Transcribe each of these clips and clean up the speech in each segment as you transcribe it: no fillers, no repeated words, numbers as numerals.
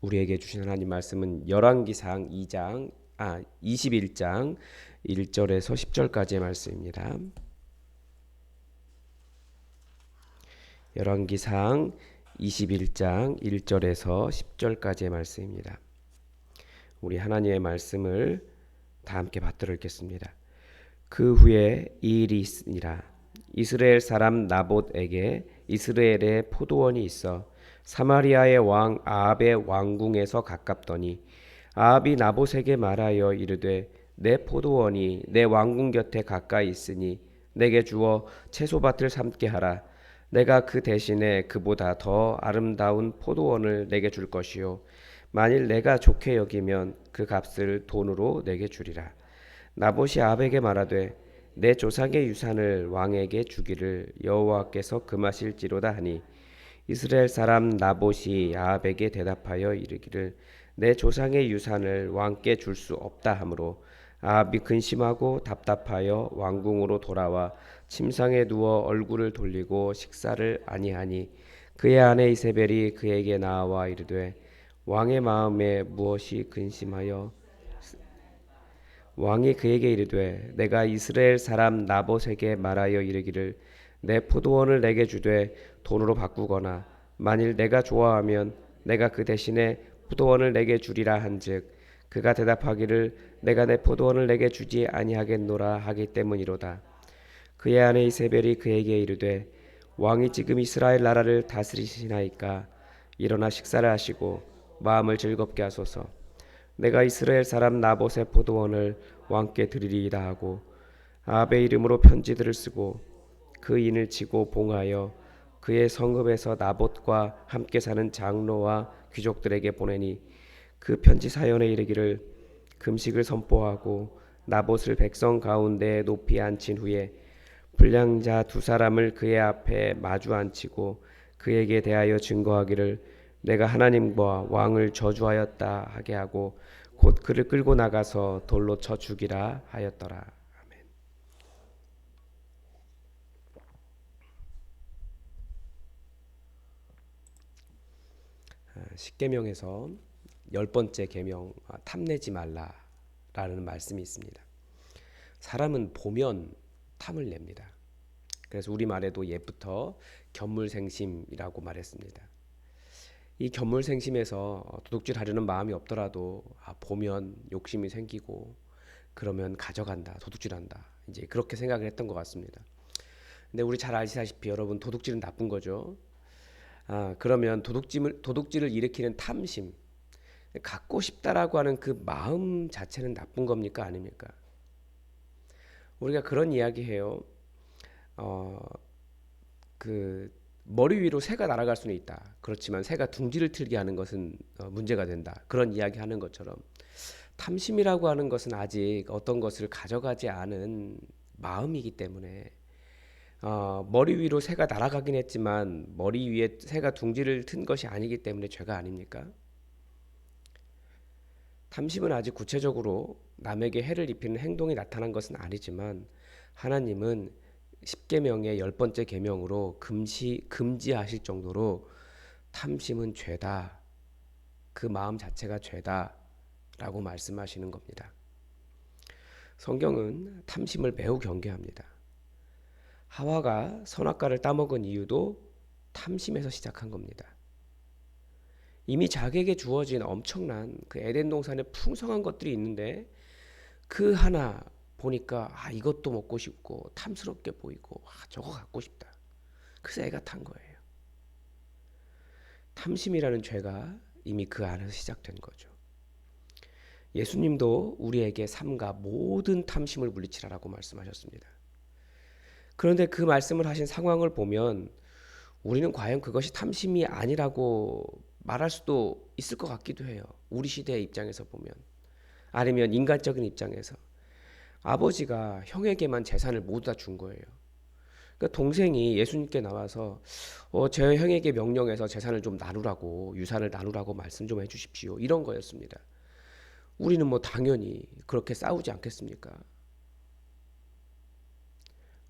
우리에게 주신 하나님 말씀은 열왕기상 21장 1절에서 10절까지의 말씀입니다. 열왕기상 21장 1절에서 10절까지의 말씀입니다. 우리 하나님의 말씀을 다 함께 받들어 읽겠습니다. 그 후에 이 일이 있으니라. 이스라엘 사람 나봇에게 이스라엘의 포도원이 있어 사마리아의 왕 아합의 왕궁에서 가깝더니 아합이 나봇에게 말하여 이르되 내 포도원이 내 왕궁 곁에 가까이 있으니 내게 주어 채소밭을 삼게 하라. 내가 그 대신에 그보다 더 아름다운 포도원을 내게 줄 것이요 만일 내가 좋게 여기면 그 값을 돈으로 내게 주리라. 나봇이 아합에게 말하되 내 조상의 유산을 왕에게 주기를 여호와께서 금하실지로다 하니 이스라엘 사람 나봇이 아합에게 대답하여 이르기를 내 조상의 유산을 왕께 줄 수 없다 하므로 아합이 근심하고 답답하여 왕궁으로 돌아와 침상에 누워 얼굴을 돌리고 식사를 아니하니 그의 아내 이세벨이 그에게 나와 이르되 왕의 마음에 무엇이 근심하여 왕이 그에게 이르되 내가 이스라엘 사람 나봇에게 말하여 이르기를 내 포도원을 내게 주되 돈으로 바꾸거나 만일 내가 좋아하면 내가 그 대신에 포도원을 내게 주리라 한즉 그가 대답하기를 내가 내 포도원을 내게 주지 아니하겠노라 하기 때문이로다. 그의 아내 이세벨이 그에게 이르되 왕이 지금 이스라엘 나라를 다스리시나이까 일어나 식사를 하시고 마음을 즐겁게 하소서. 내가 이스라엘 사람 나봇의 포도원을 왕께 드리리이다 하고 아합의 이름으로 편지들을 쓰고 그 인을 치고 봉하여 그의 성읍에서 나봇과 함께 사는 장로와 귀족들에게 보내니 그 편지 사연에 이르기를 금식을 선포하고 나봇을 백성 가운데 높이 앉힌 후에 불량자 두 사람을 그의 앞에 마주 앉히고 그에게 대하여 증거하기를 내가 하나님과 왕을 저주하였다 하게 하고 곧 그를 끌고 나가서 돌로 쳐 죽이라 하였더라. 아멘. 십계명에서 열 번째 계명 탐내지 말라라는 말씀이 있습니다. 사람은 보면 탐을 냅니다. 그래서 우리말에도 옛부터 견물생심이라고 말했습니다. 이 견물생심에서 도둑질하려는 마음이 없더라도 보면 욕심이 생기고 그러면 가져간다, 도둑질한다. 이제 그렇게 생각을 했던 것 같습니다. 근데 우리 잘 아시다시피 여러분 도둑질은 나쁜 거죠. 그러면 도둑질을 일으키는 탐심, 갖고 싶다라고 하는 그 마음 자체는 나쁜 겁니까 아닙니까? 우리가 그런 이야기해요. 어, 그 머리 위로 새가 날아갈 수는 있다. 그렇지만 새가 둥지를 틀게 하는 것은 문제가 된다. 그런 이야기하는 것처럼 탐심이라고 하는 것은 아직 어떤 것을 가져가지 않은 마음이기 때문에 머리 위로 새가 날아가긴 했지만 머리 위에 새가 둥지를 튼 것이 아니기 때문에 죄가 아닙니까? 탐심은 아직 구체적으로 남에게 해를 입히는 행동이 나타난 것은 아니지만 하나님은 십계명의 열 번째 계명으로 금지하실 정도로 탐심은 죄다. 그 마음 자체가 죄다라고 말씀하시는 겁니다. 성경은 탐심을 매우 경계합니다. 하와가 선악과를 따먹은 이유도 탐심에서 시작한 겁니다. 이미 자기에게 주어진 엄청난 그 에덴 동산에 풍성한 것들이 있는데 그 하나 보니까 이것도 먹고 싶고 탐스럽게 보이고 저거 갖고 싶다. 그래서 애가 탄 거예요. 탐심이라는 죄가 이미 그 안에서 시작된 거죠. 예수님도 우리에게 삼가 모든 탐심을 물리치라라고 말씀하셨습니다. 그런데 그 말씀을 하신 상황을 보면 우리는 과연 그것이 탐심이 아니라고 말할 수도 있을 것 같기도 해요. 우리 시대의 입장에서 보면. 아니면 인간적인 입장에서. 아버지가 형에게만 재산을 모두 다 준 거예요. 그러니까 동생이 예수님께 나와서 제 형에게 명령해서 재산을 좀 나누라고 유산을 나누라고 말씀 좀 해주십시오. 이런 거였습니다. 우리는 뭐 당연히 그렇게 싸우지 않겠습니까?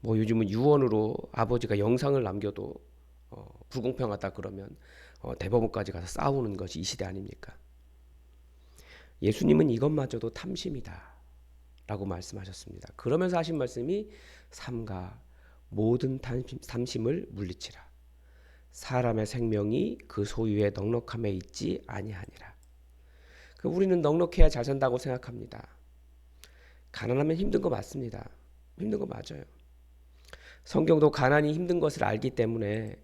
뭐 요즘은 유언으로 아버지가 영상을 남겨도 불공평하다 그러면 대법원까지 가서 싸우는 것이 이 시대 아닙니까? 예수님은 이것마저도 탐심이다 라고 말씀하셨습니다. 그러면서 하신 말씀이 삼가 모든 탐심을 물리치라. 사람의 생명이 그 소유의 넉넉함에 있지 아니하니라. 우리는 넉넉해야 잘 산다고 생각합니다. 가난하면 힘든 거 맞습니다. 힘든 거 맞아요. 성경도 가난이 힘든 것을 알기 때문에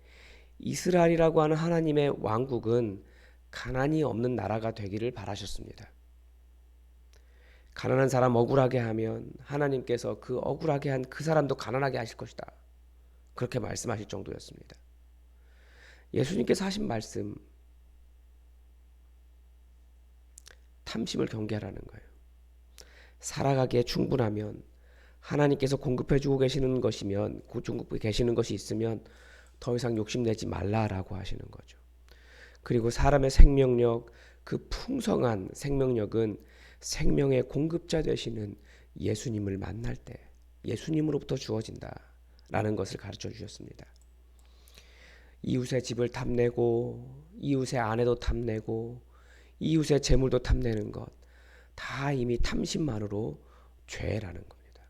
이스라엘이라고 하는 하나님의 왕국은 가난이 없는 나라가 되기를 바라셨습니다. 가난한 사람 억울하게 하면 하나님께서 그 억울하게 한 그 사람도 가난하게 하실 것이다. 그렇게 말씀하실 정도였습니다. 예수님께서 하신 말씀, 탐심을 경계하라는 거예요. 살아가기에 충분하면 하나님께서 공급해주고 계시는 것이면, 공급해 계시는 것이 있으면 더 이상 욕심내지 말라라고 하시는 거죠. 그리고 사람의 생명력, 그 풍성한 생명력은 생명의 공급자 되시는 예수님을 만날 때 예수님으로부터 주어진다라는 것을 가르쳐 주셨습니다. 이웃의 집을 탐내고 이웃의 아내도 탐내고 이웃의 재물도 탐내는 것 다 이미 탐심만으로 죄라는 겁니다.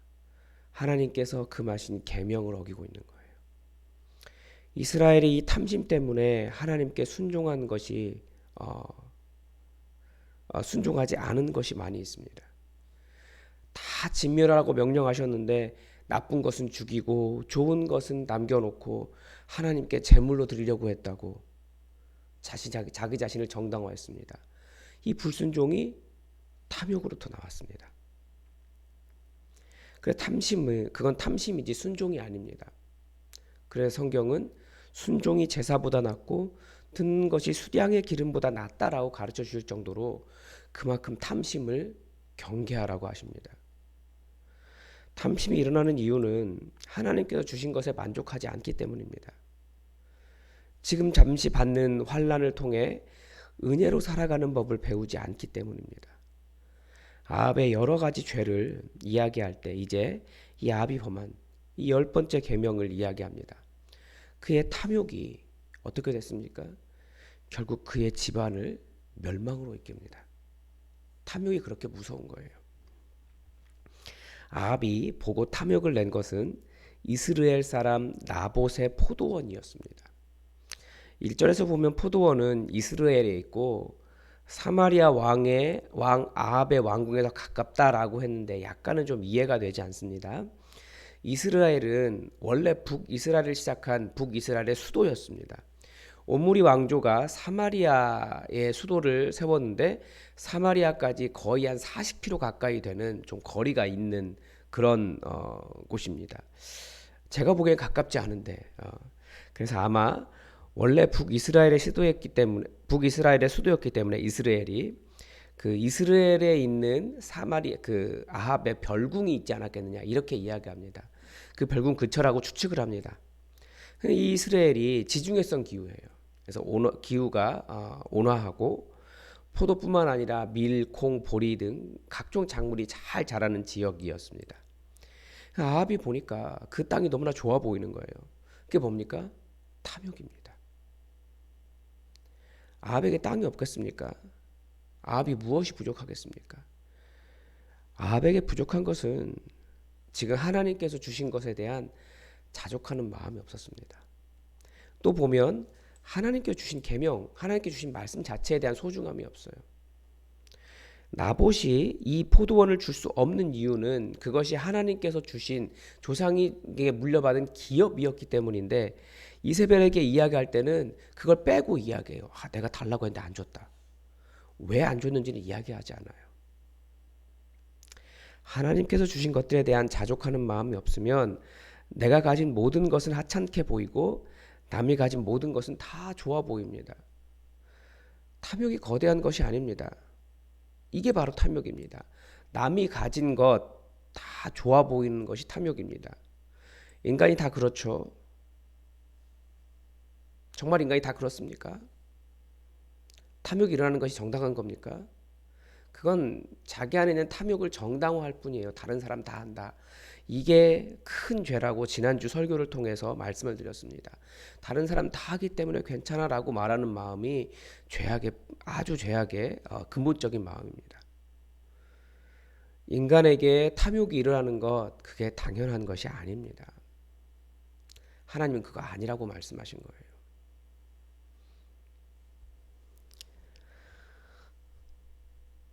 하나님께서 금하신 계명을 어기고 있는 거예요. 이스라엘이 이 탐심 때문에 하나님께 순종한 것이 순종하지 않은 것이 많이 있습니다. 다 진멸하라고 명령하셨는데 나쁜 것은 죽이고 좋은 것은 남겨놓고 하나님께 제물로 드리려고 했다고 자기 자신을 정당화했습니다. 이 불순종이 탐욕으로부터 나왔습니다. 그건 탐심이지 순종이 아닙니다. 그래서 성경은 순종이 제사보다 낫고 듣는 것이 수량의 기름보다 낫다라고 가르쳐 주실 정도로 그만큼 탐심을 경계하라고 하십니다. 탐심이 일어나는 이유는 하나님께서 주신 것에 만족하지 않기 때문입니다. 지금 잠시 받는 환난을 통해 은혜로 살아가는 법을 배우지 않기 때문입니다. 아합의 여러 가지 죄를 이야기할 때 이제 이 아합이 범한 이 10번째 계명을 이야기합니다. 그의 탐욕이 어떻게 됐습니까? 결국 그의 집안을 멸망으로 이끕니다. 탐욕이 그렇게 무서운 거예요. 아합이 보고 탐욕을 낸 것은 이스라엘 사람 나봇의 포도원이었습니다. 1절에서 보면 포도원은 이스라엘에 있고 사마리아 왕 아합의 왕궁에서 가깝다라고 했는데 약간은 좀 이해가 되지 않습니다. 이스라엘은 원래 북이스라엘을 시작한 북이스라엘의 수도였습니다. 오므리 왕조가 사마리아의 수도를 세웠는데 사마리아까지 거의 한 40km 가까이 되는 좀 거리가 있는 그런 곳입니다. 제가 보기엔 가깝지 않은데 그래서 아마 원래 북이스라엘의 수도였기 때문에 이스라엘이 그 이스라엘에 있는 그 아합의 별궁이 있지 않았겠느냐 이렇게 이야기합니다. 그 별궁 근처라고 추측을 합니다. 이 이스라엘이 지중해성 기후예요. 그래서 기후가 온화하고 포도뿐만 아니라 밀, 콩, 보리 등 각종 작물이 잘 자라는 지역이었습니다. 아합이 보니까 그 땅이 너무나 좋아 보이는 거예요. 그게 뭡니까? 탐욕입니다. 아합에게 땅이 없겠습니까? 아합이 무엇이 부족하겠습니까? 아합에게 부족한 것은 지금 하나님께서 주신 것에 대한 자족하는 마음이 없었습니다. 또 보면 하나님께 주신 계명, 하나님께 주신 말씀 자체에 대한 소중함이 없어요. 나봇이 이 포도원을 줄 수 없는 이유는 그것이 하나님께서 주신 조상에게 물려받은 기업이었기 때문인데 이세벨에게 이야기할 때는 그걸 빼고 이야기해요. 내가 달라고 했는데 안 줬다. 왜 안 줬는지는 이야기하지 않아요. 하나님께서 주신 것들에 대한 자족하는 마음이 없으면 내가 가진 모든 것은 하찮게 보이고 남이 가진 모든 것은 다 좋아 보입니다. 탐욕이 거대한 것이 아닙니다. 이게 바로 탐욕입니다. 남이 가진 것 다 좋아 보이는 것이 탐욕입니다. 인간이 다 그렇죠. 정말 인간이 다 그렇습니까? 탐욕이 일어나는 것이 정당한 겁니까? 그건 자기 안에 있는 탐욕을 정당화할 뿐이에요. 다른 사람 다 한다. 이게 큰 죄라고 지난주 설교를 통해서 말씀을 드렸습니다. 다른 사람 다 하기 때문에 괜찮아라고 말하는 마음이 죄악의 아주 죄악의 근본적인 마음입니다. 인간에게 탐욕이 일어나는 것 그게 당연한 것이 아닙니다. 하나님은 그거 아니라고 말씀하신 거예요.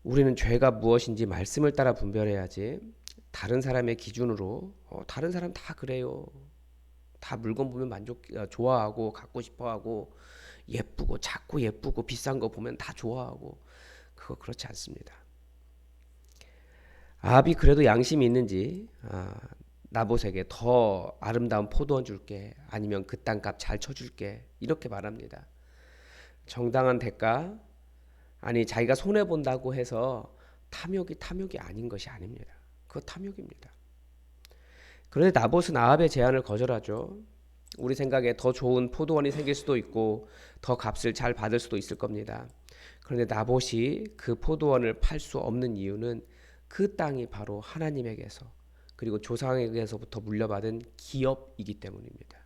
우리는 죄가 무엇인지 말씀을 따라 분별해야지 다른 사람의 기준으로 다른 사람 다 그래요. 다 물건 보면 좋아하고 갖고 싶어하고 예쁘고 작고 예쁘고 비싼 거 보면 다 좋아하고 그거 그렇지 않습니다. 아합이 그래도 양심이 있는지 나봇에게 더 아름다운 포도원 줄게 아니면 그 땅값 잘 쳐줄게 이렇게 말합니다. 정당한 대가 아니 자기가 손해 본다고 해서 탐욕이 아닌 것이 아닙니다. 그거 탐욕입니다. 그런데 나봇은 아합의 제안을 거절하죠. 우리 생각에 더 좋은 포도원이 생길 수도 있고 더 값을 잘 받을 수도 있을 겁니다. 그런데 나봇이 그 포도원을 팔 수 없는 이유는 그 땅이 바로 하나님에게서 그리고 조상에게서부터 물려받은 기업이기 때문입니다.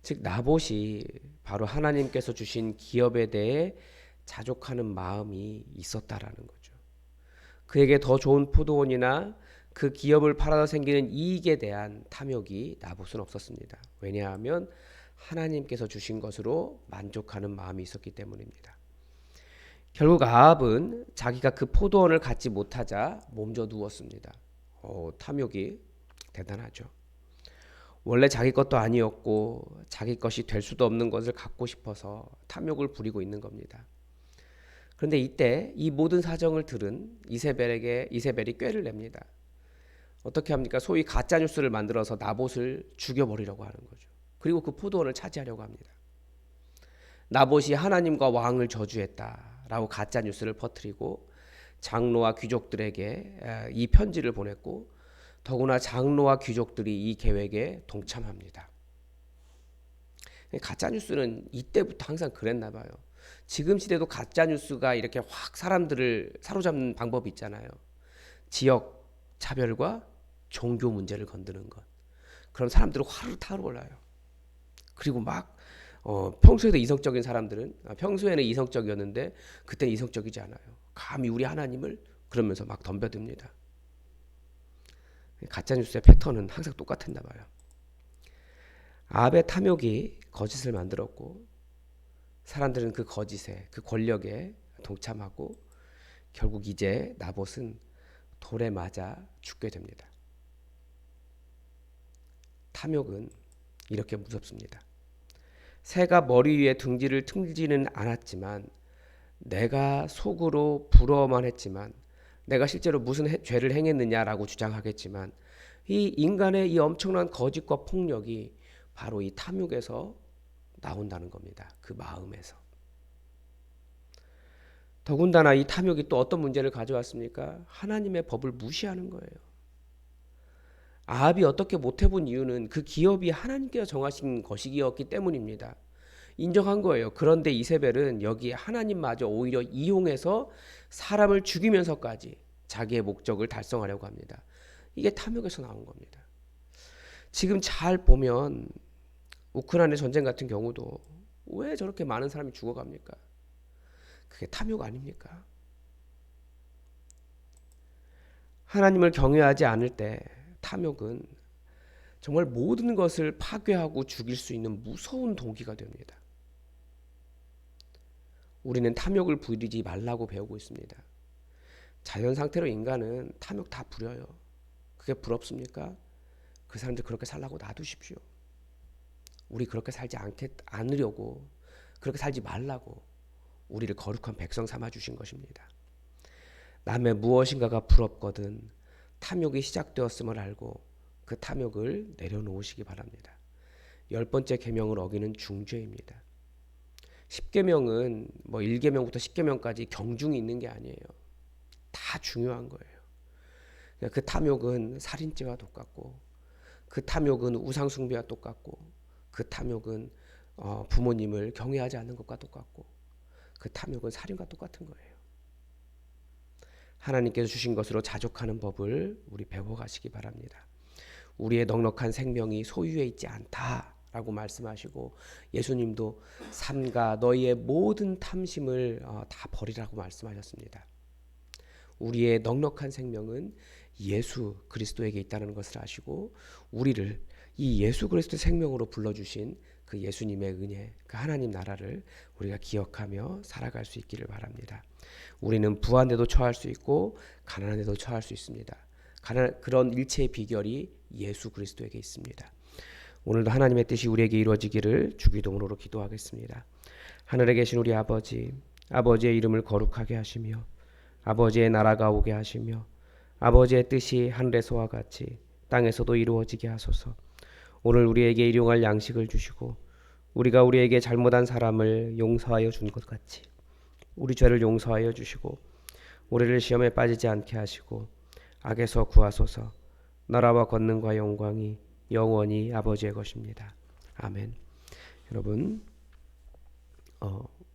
즉 나봇이 바로 하나님께서 주신 기업에 대해 자족하는 마음이 있었다라는 거죠. 그에게 더 좋은 포도원이나 그 기업을 팔아서 생기는 이익에 대한 탐욕이 나봇은 없었습니다. 왜냐하면 하나님께서 주신 것으로 만족하는 마음이 있었기 때문입니다. 결국 아합은 자기가 그 포도원을 갖지 못하자 몸져 누웠습니다. 탐욕이 대단하죠. 원래 자기 것도 아니었고 자기 것이 될 수도 없는 것을 갖고 싶어서 탐욕을 부리고 있는 겁니다. 그런데 이때 이 모든 사정을 들은 이세벨이 꾀를 냅니다. 어떻게 합니까? 소위 가짜 뉴스를 만들어서 나봇을 죽여버리려고 하는 거죠. 그리고 그 포도원을 차지하려고 합니다. 나봇이 하나님과 왕을 저주했다라고 가짜 뉴스를 퍼뜨리고 장로와 귀족들에게 이 편지를 보냈고 더구나 장로와 귀족들이 이 계획에 동참합니다. 가짜 뉴스는 이때부터 항상 그랬나 봐요. 지금 시대도 가짜 뉴스가 이렇게 확 사람들을 사로잡는 방법이 있잖아요. 지역 차별과 종교 문제를 건드는 것. 그럼 사람들은 화를 타올라요. 그리고 막 평소에도 이성적인 사람들은 평소에는 이성적이었는데 그때는 이성적이지 않아요. 감히 우리 하나님을 그러면서 막 덤벼듭니다. 가짜뉴스의 패턴은 항상 똑같았나 봐요. 아합의 탐욕이 거짓을 만들었고 사람들은 그 거짓에 그 권력에 동참하고 결국 이제 나봇은 돌에 맞아 죽게 됩니다. 탐욕은 이렇게 무섭습니다. 새가 머리 위에 둥지를 틀지는 않았지만 내가 속으로 부러워만 했지만 내가 실제로 무슨 죄를 행했느냐라고 주장하겠지만 이 인간의 이 엄청난 거짓과 폭력이 바로 이 탐욕에서 나온다는 겁니다. 그 마음에서. 더군다나 이 탐욕이 또 어떤 문제를 가져왔습니까? 하나님의 법을 무시하는 거예요. 아합이 어떻게 못해본 이유는 그 기업이 하나님께서 정하신 것이었기 때문입니다. 인정한 거예요. 그런데 이세벨은 여기에 하나님마저 오히려 이용해서 사람을 죽이면서까지 자기의 목적을 달성하려고 합니다. 이게 탐욕에서 나온 겁니다. 지금 잘 보면 우크라이나 전쟁 같은 경우도 왜 저렇게 많은 사람이 죽어갑니까? 그게 탐욕 아닙니까? 하나님을 경외하지 않을 때 탐욕은 정말 모든 것을 파괴하고 죽일 수 있는 무서운 동기가 됩니다. 우리는 탐욕을 부리지 말라고 배우고 있습니다. 자연 상태로 인간은 탐욕 다 부려요. 그게 부럽습니까? 그 사람들 그렇게 살라고 놔두십시오. 우리 그렇게 살지 않으려고 그렇게 살지 말라고 우리를 거룩한 백성 삼아 주신 것입니다. 남의 무엇인가가 부럽거든 탐욕이 시작되었음을 알고 그 탐욕을 내려놓으시기 바랍니다. 10번째 계명을 어기는 중죄입니다. 10계명은 뭐 1계명부터 10계명까지 경중이 있는 게 아니에요. 다 중요한 거예요. 그 탐욕은 살인죄와 똑같고 그 탐욕은 우상숭배와 똑같고 그 탐욕은 부모님을 경외하지 않는 것과 똑같고 그 탐욕은 살인과 똑같은 거예요. 하나님께서 주신 것으로 자족하는 법을 우리 배워가시기 바랍니다. 우리의 넉넉한 생명이 소유에 있지 않다라고 말씀하시고 예수님도 삼가 너희의 모든 탐심을 다 버리라고 말씀하셨습니다. 우리의 넉넉한 생명은 예수 그리스도에게 있다는 것을 아시고 우리를 이 예수 그리스도 생명으로 불러주신 그 예수님의 은혜, 그 하나님 나라를 우리가 기억하며 살아갈 수 있기를 바랍니다. 우리는 부한 데도 처할 수 있고 가난한 데도 처할 수 있습니다. 그런 일체의 비결이 예수 그리스도에게 있습니다. 오늘도 하나님의 뜻이 우리에게 이루어지기를 주기도문으로 기도하겠습니다. 하늘에 계신 우리 아버지, 아버지의 이름을 거룩하게 하시며 아버지의 나라가 오게 하시며 아버지의 뜻이 하늘에서와 같이 땅에서도 이루어지게 하소서. 오늘 우리에게 일용할 양식을 주시고 우리가 우리에게 잘못한 사람을 용서하여 준 것 같이 우리 죄를 용서하여 주시고 우리를 시험에 빠지지 않게 하시고 악에서 구하소서. 나라와 권능과 영광이 영원히 아버지의 것입니다. 아멘. 여러분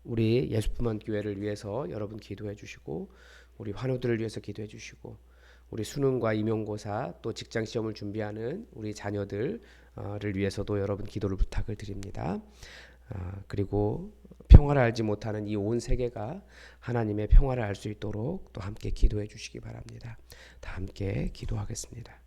우리 예수품한 교회를 위해서 여러분 기도해 주시고 우리 환우들을 위해서 기도해 주시고 우리 수능과 임용고사 또 직장 시험을 준비하는 우리 자녀들을 위해서도 여러분 기도를 부탁을 드립니다. 그리고 평화를 알지 못하는 이 온 세계가 하나님의 평화를 알 수 있도록 또 함께 기도해 주시기 바랍니다. 다 함께 기도하겠습니다.